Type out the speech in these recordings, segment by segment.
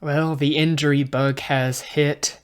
Well, the injury bug has hit,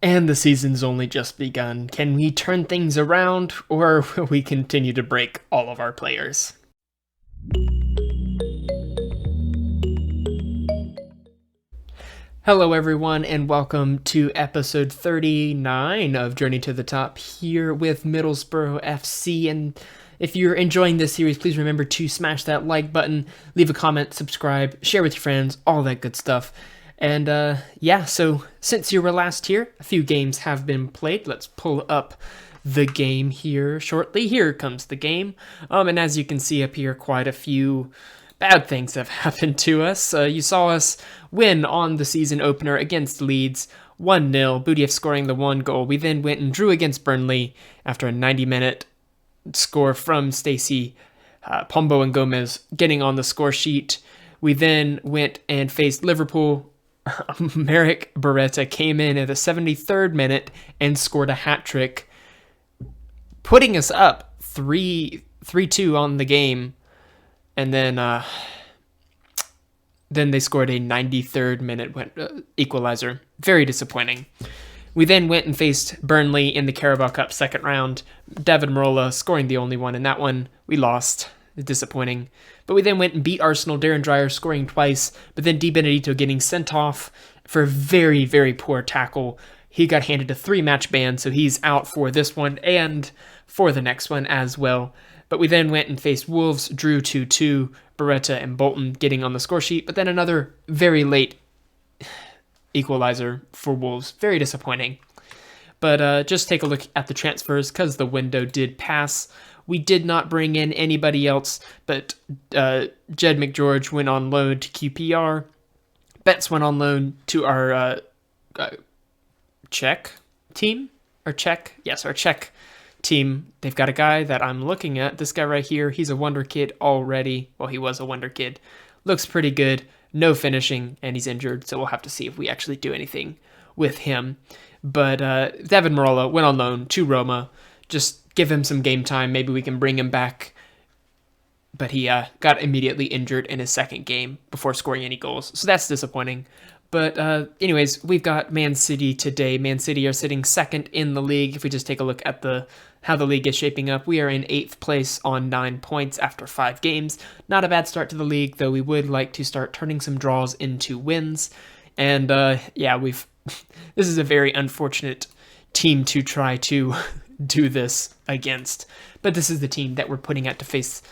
and the season's only just begun. Can we turn things around, or will we continue to break all of our players? Hello, everyone, and welcome to episode 39 of Journey to the Top here with Middlesbrough FC. And if you're enjoying this series, please remember to smash that like button, leave a comment, subscribe, share with your friends, all that good stuff. And so since you were last here, a few games have been played. Let's pull up the game here shortly. Here comes the game. And as you can see up here, quite a few bad things have happened to us. You saw us win on the season opener against Leeds, 1-0, Budiev scoring the one goal. We then went and drew against Burnley after a 90-minute score from Stacey, Pombo and Gomez getting on the score sheet. We then went and faced Liverpool. Merrick Beretta came in at the 73rd minute and scored a hat-trick, putting us up 3-2 on the game. And then they scored a 93rd minute equalizer. Very disappointing. We then went and faced Burnley in the Carabao Cup second round. David Marola scoring the only one in that one. We lost. Disappointing. But we then went and beat Arsenal. Darren Dreyer scoring twice, but then Di Benedetto getting sent off for a very, very poor tackle. He got handed a 3-match ban, so he's out for this one and for the next one as well. But we then went and faced Wolves, drew 2-2, Beretta and Bolton getting on the score sheet, but then another very late equalizer for Wolves. Very disappointing. But just take a look at the transfers because the window did pass. We did not bring in anybody else, but Jed McGeorge went on loan to QPR. Betts went on loan to our Czech team. Our Czech team. They've got a guy that I'm looking at. This guy right here, he's a wonder kid already. Well, he was a wonder kid. Looks pretty good. No finishing, and he's injured, so we'll have to see if we actually do anything with him. But David Marola went on loan to Roma. Just give him some game time. Maybe we can bring him back. But he got immediately injured in his second game before scoring any goals. So that's disappointing. But anyways, we've got Man City today. Man City are sitting second in the league. If we just take a look at how the league is shaping up, we are in 8th place on 9 points after 5 games. Not a bad start to the league, though we would like to start turning some draws into wins. And this is a very unfortunate team to try to do this against. But this is the team that we're putting out to face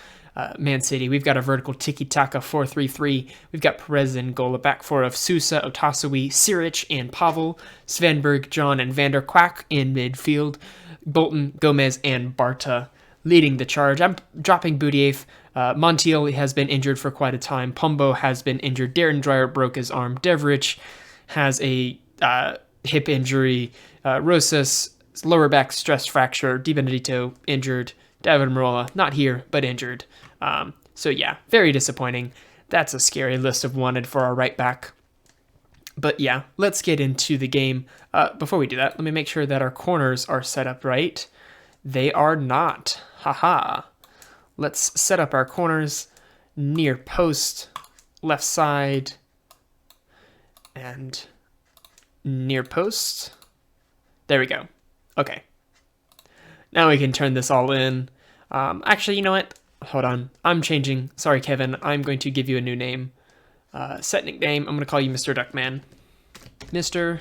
Man City. We've got a vertical tiki-taka 4-3-3. We've got Perez in goal, a back four of Sousa, Otasowie, Siric, and Pavel, Svenberg, John, and Van der Kwak in midfield, Bolton, Gomez, and Barta leading the charge. I'm dropping Budiev. Montiel has been injured for quite a time. Pombo has been injured. Darren Dreyer broke his arm. Devrich has a hip injury. Rosas, lower back stress fracture. Di Benedetto injured. David Marola, not here, but injured. Very disappointing. That's a scary list of wanted for our right back. But yeah, let's get into the game. Before we do that, let me make sure that our corners are set up right. They are not. Haha. Let's set up our corners near post, left side, and near post. There we go. Okay. Now we can turn this all in. Actually, you know what? Hold on. I'm changing. Sorry, Kevin. I'm going to give you a new name. Set nickname. I'm going to call you Mr. Duckman. Mr.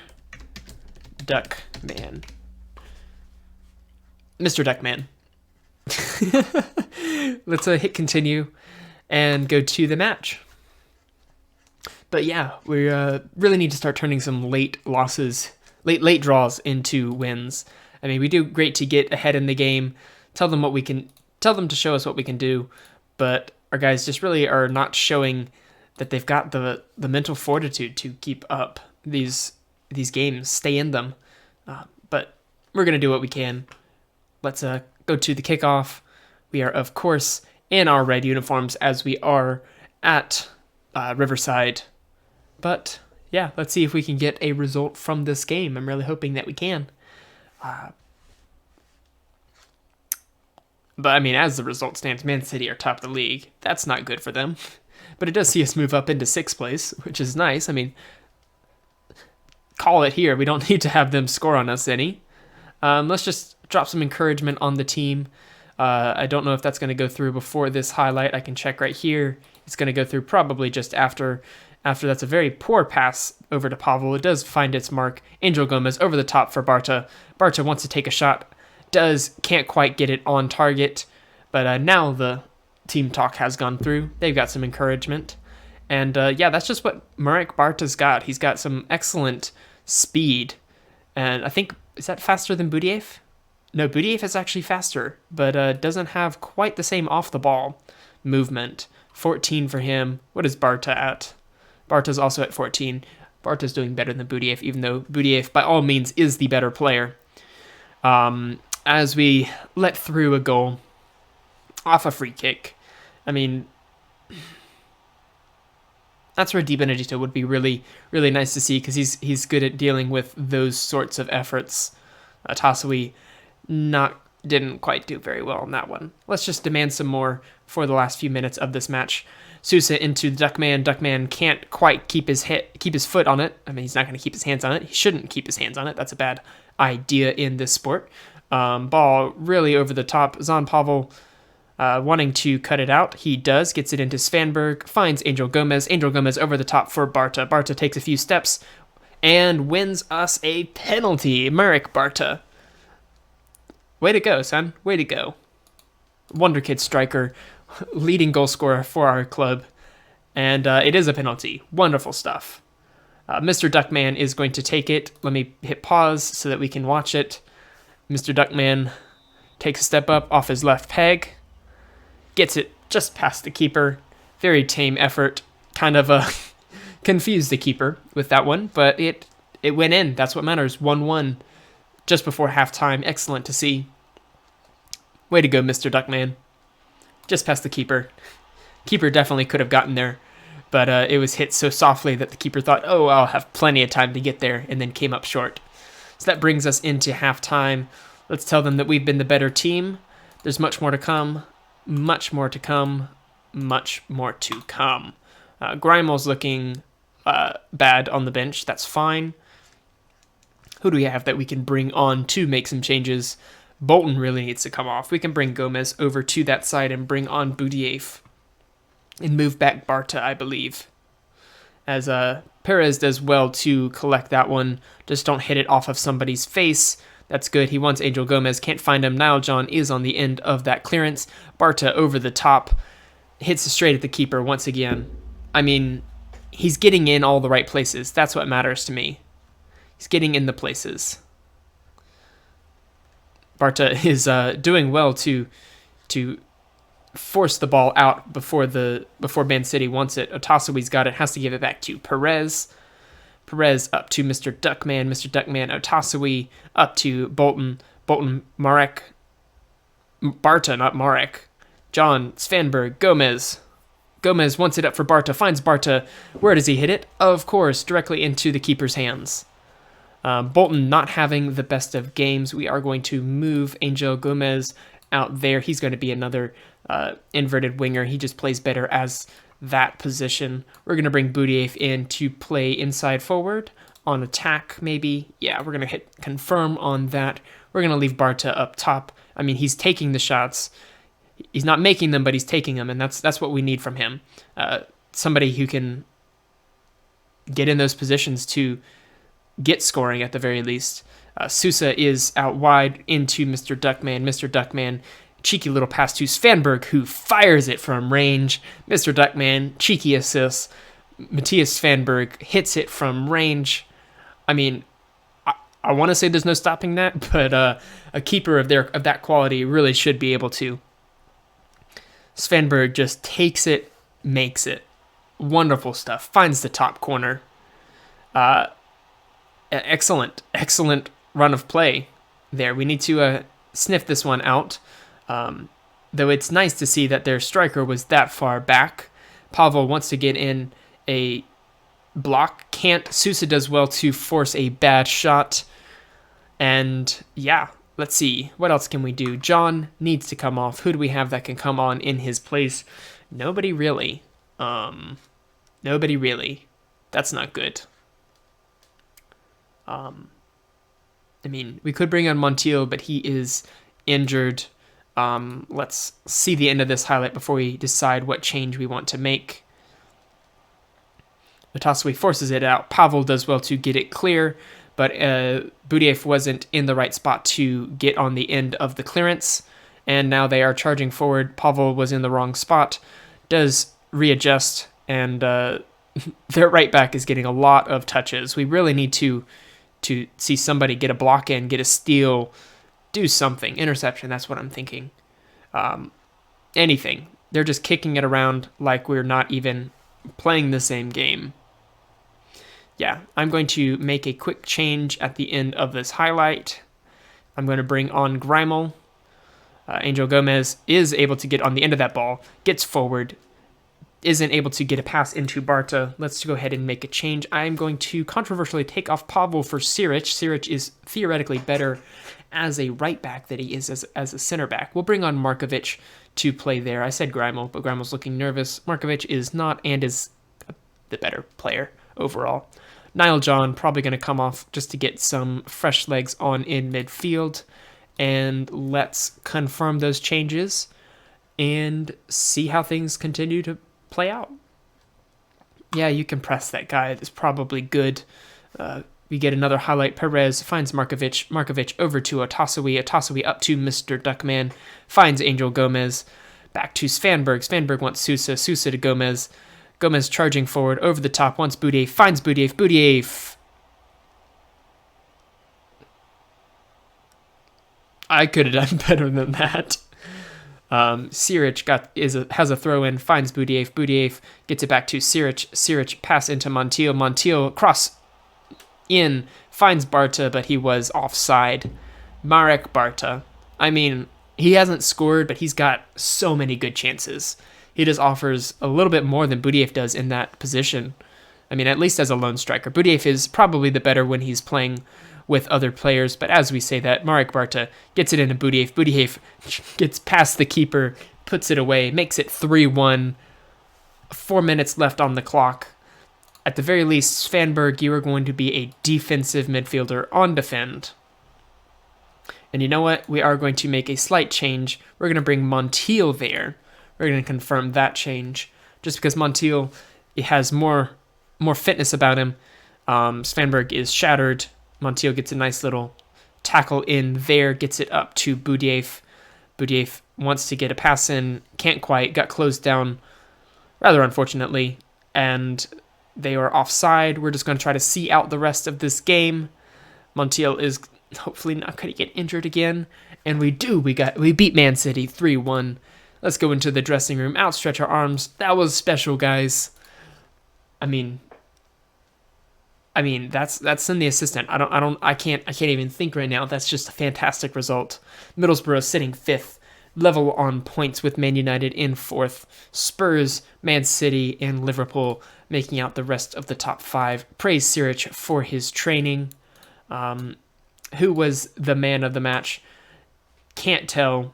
Duckman. Mr. Duckman. Let's hit continue and go to the match. But yeah, we really need to start turning some late late draws into wins. I mean, we do great to get ahead in the game, tell them to show us what we can do, but our guys just really are not showing that they've got the mental fortitude to keep up these games, stay in them. But we're going to do what we can. Let's go to the kickoff. We are, of course, in our red uniforms as we are at Riverside. But yeah, let's see if we can get a result from this game. I'm really hoping that we can. But I mean, as the result stands, Man City are top of the league. That's not good for them. but it does see us move up into 6th place, which is nice. I mean, call it here. We don't need to have them score on us any. Let's just drop some encouragement on the team. I don't know if that's going to go through before this highlight. I can check right here. It's going to go through probably just after. After that's a very poor pass over to Pavel. It does find its mark. Angel Gomez over the top for Barta. Barta wants to take a shot. Can't quite get it on target. But now the team talk has gone through. They've got some encouragement. And yeah, that's just what Marek Barta's got. He's got some excellent speed. And I think, is that faster than Budiev? No, Budiev is actually faster, but doesn't have quite the same off-the-ball movement. 14 for him. What is Barta at? Barta's also at 14. Barta's doing better than Budiev, even though Budiev, by all means, is the better player. As we let through a goal off a free kick. I mean, that's where Di Benedetto would be really, really nice to see, because he's good at dealing with those sorts of efforts. Tasawi didn't quite do very well on that one. Let's just demand some more for the last few minutes of this match. Sousa into Duckman. Duckman can't quite keep his foot on it. I mean, he's not going to keep his hands on it. He shouldn't keep his hands on it. That's a bad idea in this sport. Ball really over the top. Zan Pavel wanting to cut it out. He does. Gets it into Svanberg. Finds Angel Gomez. Angel Gomez over the top for Barta. Barta takes a few steps and wins us a penalty. Marek Barta. Way to go, son. Way to go. Wonder Kid striker. Leading goal scorer for our club. And it is a penalty. Wonderful stuff. Mr. Duckman is going to take it. Let me hit pause so that we can watch it. Mr. Duckman takes a step up off his left peg. Gets it just past the keeper. Very tame effort. Kind of confused the keeper with that one. But it went in. That's what matters. 1-1 just before halftime. Excellent to see. Way to go, Mr. Duckman. Just past the keeper. Keeper definitely could have gotten there, but it was hit so softly that the keeper thought, oh, I'll have plenty of time to get there, and then came up short. So that brings us into halftime. Let's tell them that we've been the better team. There's much more to come. Much more to come. Much more to come. Grimal's looking bad on the bench. That's fine. Who do we have that we can bring on to make some changes? Bolton really needs to come off. We can bring Gomez over to that side and bring on Budiev. And move back Barta, I believe. As Perez does well to collect that one. Just don't hit it off of somebody's face. That's good. He wants Angel Gomez. Can't find him. Niall John is on the end of that clearance. Barta over the top. Hits it straight at the keeper once again. I mean, he's getting in all the right places. That's what matters to me. He's getting in the places. Barta is doing well to force the ball out before Man City wants it. Otasowi's got it, has to give it back to Perez. Perez up to Mr. Duckman. Mr. Duckman, Otasowi up to Bolton. Bolton, Marek. Barta, not Marek. John, Svanberg, Gomez. Gomez wants it up for Barta, finds Barta. Where does he hit it? Of course, directly into the keeper's hands. Bolton not having the best of games. We are going to move Angel Gomez out there. He's going to be another inverted winger. He just plays better as that position. We're going to bring Budiev in to play inside forward on attack, maybe. Yeah, we're going to hit confirm on that. We're going to leave Barta up top. I mean, he's taking the shots. He's not making them, but he's taking them, and that's what we need from him. Somebody who can get in those positions to get scoring at the very least. Sousa is out wide into Mr. Duckman. Mr. Duckman, cheeky little pass to Svanberg, who fires it from range. Mr. Duckman, cheeky assist. Matthias Svanberg hits it from range. I mean, I want to say there's no stopping that, but a keeper of that quality really should be able to. Svanberg just takes it, makes it. Wonderful stuff. Finds the top corner. Excellent run of play there. We need to sniff this one out. Though it's nice to see that their striker was that far back. Pavel wants to get in a block. Can't. Sousa does well to force a bad shot. And yeah, let's see. What else can we do? John needs to come off. Who do we have that can come on in his place? Nobody really. Nobody really. That's not good. I mean, we could bring on Montiel, but he is injured. Let's see the end of this highlight before we decide what change we want to make. Otasowie forces it out. Pavel does well to get it clear, but Budiev wasn't in the right spot to get on the end of the clearance, and now they are charging forward. Pavel was in the wrong spot, does readjust, and their right back is getting a lot of touches. We really need to see somebody get a block in, get a steal, do something. Interception, that's what I'm thinking. Anything. They're just kicking it around like we're not even playing the same game. Yeah, I'm going to make a quick change at the end of this highlight. I'm going to bring on Greimel. Angel Gomez is able to get on the end of that ball, gets forward, isn't able to get a pass into Barta. Let's go ahead and make a change. I'm going to controversially take off Pavel for Siric. Siric is theoretically better as a right back than he is as a center back. We'll bring on Markovic to play there. I said Greimel, but Greimel's looking nervous. Markovic is not, and is the better player overall. Niall John probably going to come off just to get some fresh legs on in midfield. And let's confirm those changes and see how things continue to play out. Yeah, you can press that guy. That's probably good. We get another highlight. Perez finds Markovic. Markovic over to Otasowie. Otasowie up to Mr. Duckman. Finds Angel Gomez. Back to Svanberg. Svanberg wants Sousa. Sousa to Gomez. Gomez charging forward over the top. Wants Budiev. Finds Budiev. Budiev. I could have done better than that. Siric has a throw in, finds Budiev. Budiev gets it back to Siric. Siric pass into Montiel. Montiel cross in, finds Barta, but he was offside. Marek Barta. I mean, he hasn't scored, but he's got so many good chances. He just offers a little bit more than Budiev does in that position. I mean, at least as a lone striker. Budiev is probably the better when he's playing with other players, but as we say that, Marek Barta gets it into Budiev. Budiev gets past the keeper, puts it away, makes it 3-1. 4 minutes left on the clock. At the very least, Svanberg, you are going to be a defensive midfielder on defend. And you know what? We are going to make a slight change. We're going to bring Montiel there. We're going to confirm that change, just because Montiel has more fitness about him. Svanberg is shattered. Montiel gets a nice little tackle in there, gets it up to Budiev. Budiev wants to get a pass in, can't quite, got closed down rather unfortunately, and they are offside. We're just going to try to see out the rest of this game. Montiel is hopefully not going to get injured again, and we do. We beat Man City 3-1. Let's go into the dressing room, outstretch our arms. That was special, guys. I mean, that's in the assistant. I can't even think right now. That's just a fantastic result. Middlesbrough sitting 5th, level on points with Man United in 4th. Spurs, Man City, and Liverpool making out the rest of the top 5. Praise Siric for his training. Who was the man of the match? Can't tell.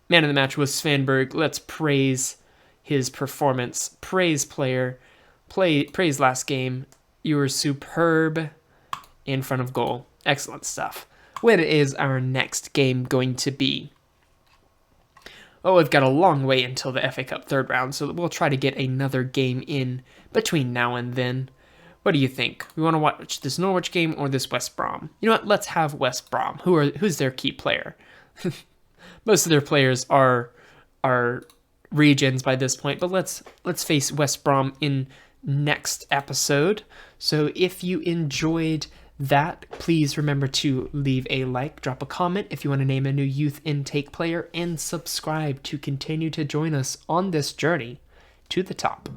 Man of the match was Svanberg. Let's praise his performance. Praise player. Praise last game. You were superb in front of goal. Excellent stuff. When is our next game going to be? Oh, we've got a long way until the FA Cup third round, so we'll try to get another game in between now and then. What do you think? We want to watch this Norwich game or this West Brom? You know what? Let's have West Brom. Who's their key player? Most of their players are regions by this point, but let's face West Brom in next episode. So if you enjoyed that, please remember to leave a like, drop a comment if you want to name a new youth intake player, and subscribe to continue to join us on this journey to the top.